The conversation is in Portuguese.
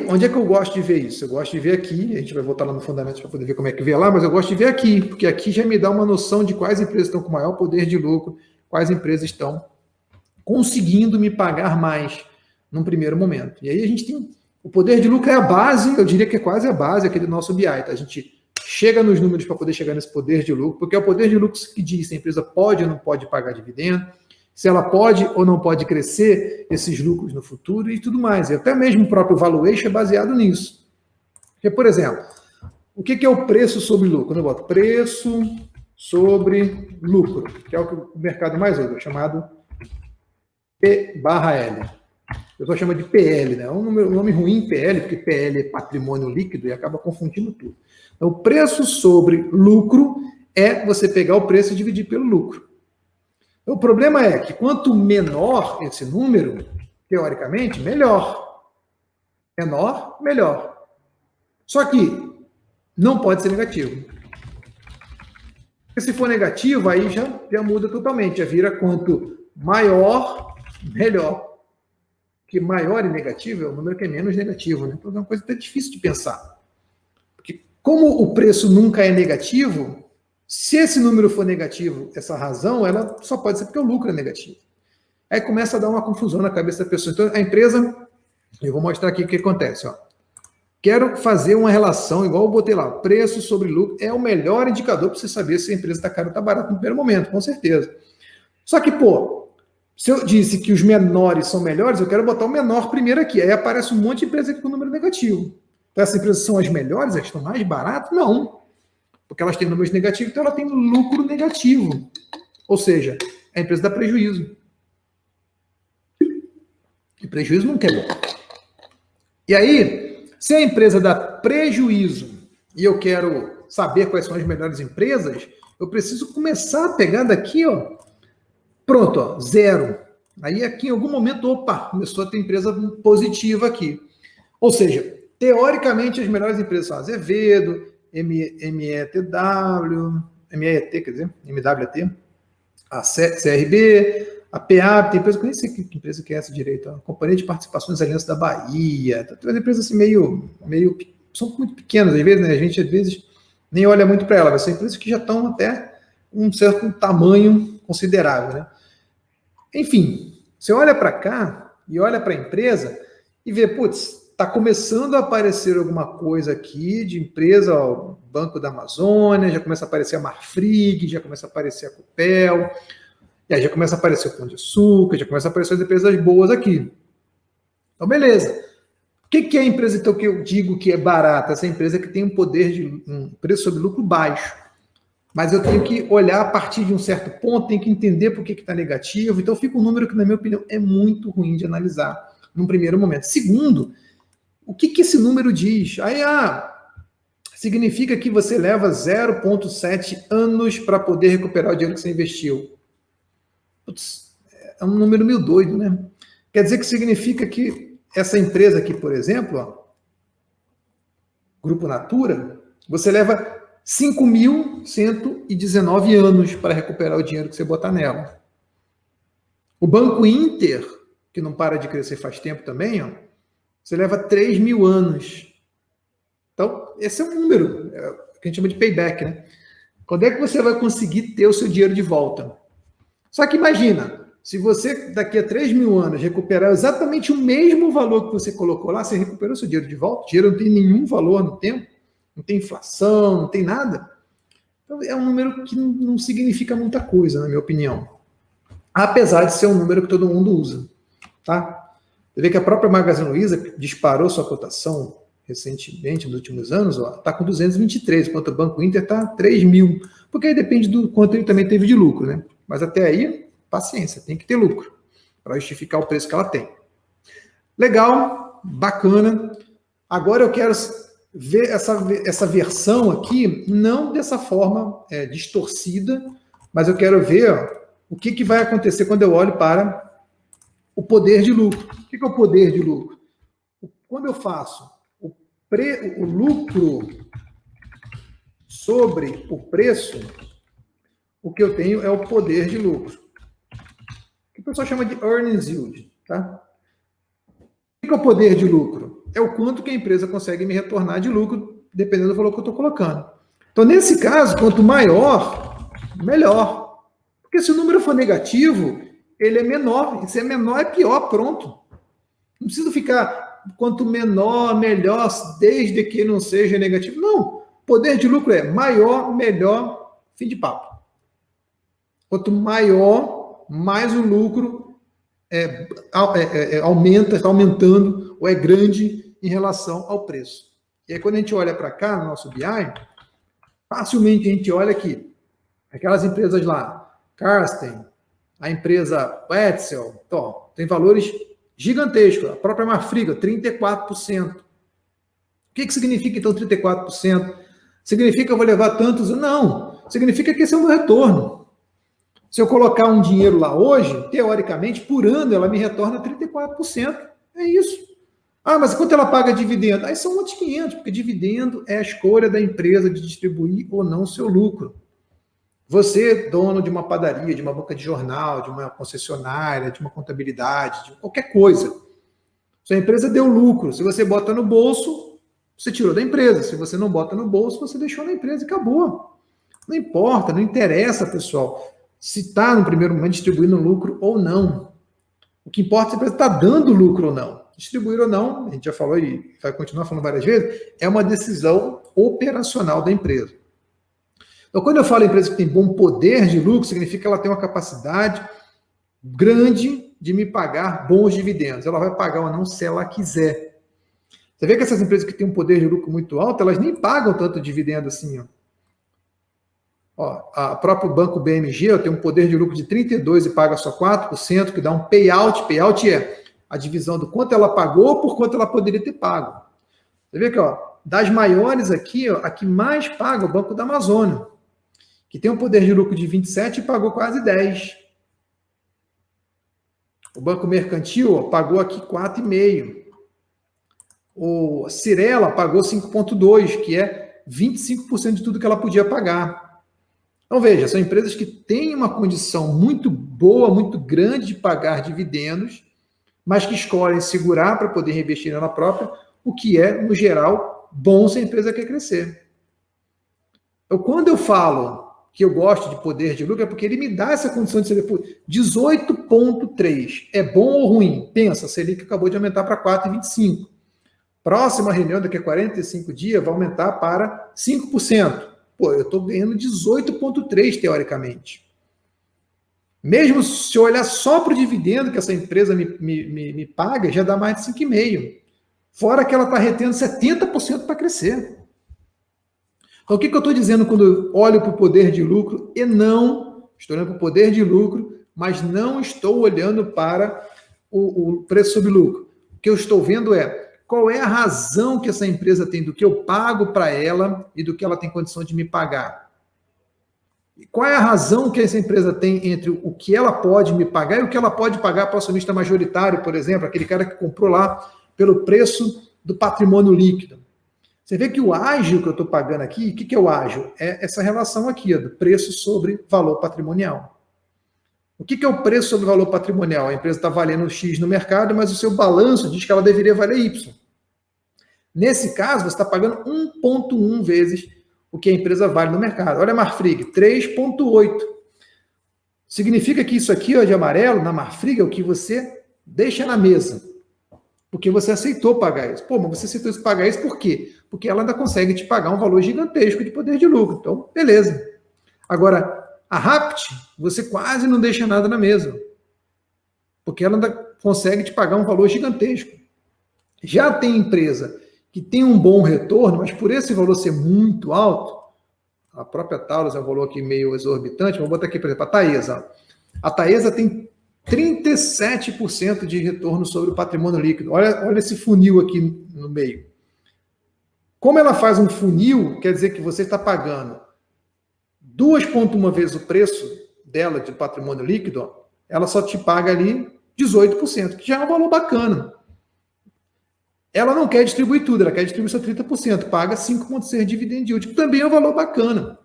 onde é que eu gosto de ver isso? Eu gosto de ver aqui, a gente vai voltar lá no fundamento para poder ver como é que vê lá, mas eu gosto de ver aqui, porque aqui já me dá uma noção de quais empresas estão com maior poder de lucro, quais empresas estão conseguindo me pagar mais num primeiro momento. E aí a gente tem... O poder de lucro é a base, eu diria que é quase a base aqui do nosso BI, tá? A gente chega nos números para poder chegar nesse poder de lucro, porque é o poder de lucro que diz se a empresa pode ou não pode pagar dividendo, se ela pode ou não pode crescer esses lucros no futuro e tudo mais. E até mesmo o próprio valuation é baseado nisso. Porque, por exemplo, o que é o preço sobre lucro? Quando eu boto preço sobre lucro, que é o que o mercado mais usa, chamado P/L. O pessoal chama de PL, né? É um nome ruim, PL, porque PL é patrimônio líquido e acaba confundindo tudo. Então, o preço sobre lucro é você pegar o preço e dividir pelo lucro. Então, o problema é que quanto menor esse número, teoricamente, melhor. Menor, melhor. Só que não pode ser negativo. Porque se for negativo, aí já muda totalmente. Já vira quanto maior, melhor. Que maior e negativo é o número que é menos negativo, né? Então é uma coisa até difícil de pensar. Porque como o preço nunca é negativo, se esse número for negativo, essa razão, ela só pode ser porque o lucro é negativo. Aí começa a dar uma confusão na cabeça da pessoa. Então a empresa, eu vou mostrar aqui o que acontece, ó. Quero fazer uma relação, igual eu botei lá, preço sobre lucro é o melhor indicador para você saber se a empresa está cara ou está barata no primeiro momento, com certeza. Só que, se eu disse que os menores são melhores, eu quero botar o menor primeiro aqui. Aí aparece um monte de empresa aqui com número negativo. Então, essas empresas são as melhores, elas estão mais baratas? Não. Porque elas têm números negativos, então ela tem lucro negativo. Ou seja, a empresa dá prejuízo. E prejuízo não quer bom. E aí, se a empresa dá prejuízo e eu quero saber quais são as melhores empresas, eu preciso começar a pegar daqui, ó. Pronto, ó, 0. Aí aqui em algum momento, opa, começou a ter empresa positiva aqui. Ou seja, teoricamente as melhores empresas são Azevedo, MET, quer dizer, MWT, a CRB, a PA, tem empresa que eu nem sei que empresa que é essa direito, a Companhia de Participações Aliança da Bahia, tem umas empresas assim meio, são muito pequenas às vezes, né? A gente às vezes nem olha muito para elas, mas são empresas que já estão até um certo tamanho considerável, né? Enfim, você olha para cá e olha para a empresa e vê, putz, está começando a aparecer alguma coisa aqui de empresa, ó, Banco da Amazônia, já começa a aparecer a Marfrig, já começa a aparecer a Copel, e aí já começa a aparecer o Pão de Açúcar, já começa a aparecer as empresas boas aqui. Então, beleza. O que é a empresa, então, que eu digo que é barata? Essa empresa que tem um poder de um preço sobre lucro baixo. Mas eu tenho que olhar a partir de um certo ponto, tenho que entender por que está negativo. Então, fica um número que, na minha opinião, é muito ruim de analisar num primeiro momento. Segundo, o que esse número diz? Aí, significa que você leva 0,7 anos para poder recuperar o dinheiro que você investiu. Putz, é um número meio doido, né? Quer dizer que significa que essa empresa aqui, por exemplo, ó, Grupo Natura, você leva 5.119 anos para recuperar o dinheiro que você botar nela. O Banco Inter, que não para de crescer faz tempo também, ó, você leva 3.000 anos. Então, esse é um número, que a gente chama de payback, né? Quando é que você vai conseguir ter o seu dinheiro de volta? Só que imagina, se você daqui a 3.000 anos recuperar exatamente o mesmo valor que você colocou lá, você recuperou o seu dinheiro de volta, o dinheiro não tem nenhum valor no tempo, não tem inflação, não tem nada. Então, é um número que não significa muita coisa, na minha opinião. Apesar de ser um número que todo mundo usa. Tá? Você vê que a própria Magazine Luiza disparou sua cotação recentemente, nos últimos anos, está com 223, enquanto o Banco Inter está 3.000. Porque aí depende do quanto ele também teve de lucro, né? Mas até aí, paciência, tem que ter lucro para justificar o preço que ela tem. Legal, bacana. Agora eu quero ver essa versão aqui, não dessa forma distorcida, mas eu quero ver o que vai acontecer quando eu olho para o poder de lucro. O que é o poder de lucro? Quando eu faço o lucro sobre o preço, o que eu tenho é o poder de lucro, que o pessoal chama de earnings yield. Tá? O que é o poder de lucro? é o quanto que a empresa consegue me retornar de lucro, dependendo do valor que eu estou colocando. Então, nesse caso, quanto maior, melhor. Porque se o número for negativo, ele é menor. E se é menor, é pior, pronto. Não precisa ficar quanto menor, melhor, desde que não seja negativo. Não. Poder de lucro é maior, melhor, fim de papo. Quanto maior, mais o lucro aumenta, está aumentando, ou é grande em relação ao preço. E aí, quando a gente olha para cá, no nosso BI, facilmente a gente olha aqui, aquelas empresas lá, Karsten, a empresa Wetzel, então, tem valores gigantescos. A própria Marfrig, 34%. O que significa, então, 34%? Significa que eu vou levar tantos? Não. Significa que esse é o meu retorno. Se eu colocar um dinheiro lá hoje, teoricamente, por ano, ela me retorna 34%. É isso. Ah, mas quanto ela paga dividendo? Aí são outros 500, porque dividendo é a escolha da empresa de distribuir ou não o seu lucro. Você, dono de uma padaria, de uma banca de jornal, de uma concessionária, de uma contabilidade, de qualquer coisa. Sua empresa deu lucro. Se você bota no bolso, você tirou da empresa. Se você não bota no bolso, você deixou na empresa e acabou. Não importa, não interessa, pessoal, se está no primeiro momento distribuindo lucro ou não. O que importa é se a empresa está dando lucro ou não. Distribuir ou não, a gente já falou e vai continuar falando várias vezes, é uma decisão operacional da empresa. Então, quando eu falo em empresa que tem bom poder de lucro, significa que ela tem uma capacidade grande de me pagar bons dividendos. Ela vai pagar ou não se ela quiser. Você vê que essas empresas que têm um poder de lucro muito alto, elas nem pagam tanto dividendo assim. A próprio banco BMG tem um poder de lucro de 32% e paga só 4%, que dá um payout. Payout é a divisão do quanto ela pagou por quanto ela poderia ter pago. Você vê que, das maiores aqui, a que mais paga é o Banco da Amazônia, que tem um poder de lucro de 27% e pagou quase 10%. O Banco Mercantil pagou aqui 4,5%. O Cirela pagou 5,2%, que é 25% de tudo que ela podia pagar. Então, veja, são empresas que têm uma condição muito boa, muito grande de pagar dividendos, mas que escolhem segurar para poder reinvestir nela própria, o que é, no geral, bom se a empresa quer crescer. Então, quando eu falo que eu gosto de poder de lucro, é porque ele me dá essa condição de ser 18,3. É bom ou ruim? Pensa, a Selic acabou de aumentar para 4,25. Próxima reunião, daqui a 45 dias, vai aumentar para 5%. Pô, eu estou ganhando 18,3, teoricamente. Mesmo se eu olhar só para o dividendo que essa empresa me paga, já dá mais de 5,5. Fora que ela está retendo 70% para crescer. Então, o que eu estou dizendo quando eu olho para o poder de lucro e não, estou olhando para o poder de lucro, mas não estou olhando para o preço sobre lucro. O que eu estou vendo é qual é a razão que essa empresa tem do que eu pago para ela e do que ela tem condição de me pagar. E qual é a razão que essa empresa tem entre o que ela pode me pagar e o que ela pode pagar para o acionista majoritário, por exemplo, aquele cara que comprou lá pelo preço do patrimônio líquido. Você vê que o ágio que eu estou pagando aqui, o que é o ágio? É essa relação aqui, do preço sobre valor patrimonial. O que é o preço sobre valor patrimonial? A empresa está valendo X no mercado, mas o seu balanço diz que ela deveria valer Y. Nesse caso, você está pagando 1,1 vezes o que a empresa vale no mercado. Olha a Marfrig, 3,8. Significa que isso aqui, de amarelo, na Marfrig, é o que você deixa na mesa. Porque você aceitou pagar isso. Pô, mas você aceitou pagar isso por quê? Porque ela ainda consegue te pagar um valor gigantesco de poder de lucro. Então, beleza. Agora, a Rapt, você quase não deixa nada na mesa. Porque ela ainda consegue te pagar um valor gigantesco. Já tem empresa que tem um bom retorno, mas por esse valor ser muito alto, a própria Taurus é um valor aqui meio exorbitante, vou botar aqui, por exemplo, a Taesa. A Taesa tem 37% de retorno sobre o patrimônio líquido. Olha esse funil aqui no meio. Como ela faz um funil, quer dizer que você está pagando 2,1 vezes o preço dela de patrimônio líquido, ela só te paga ali 18%, que já é um valor bacana. Ela não quer distribuir tudo, ela quer distribuir só 30%, paga 5,6 dividend yield, que também é um valor bacana.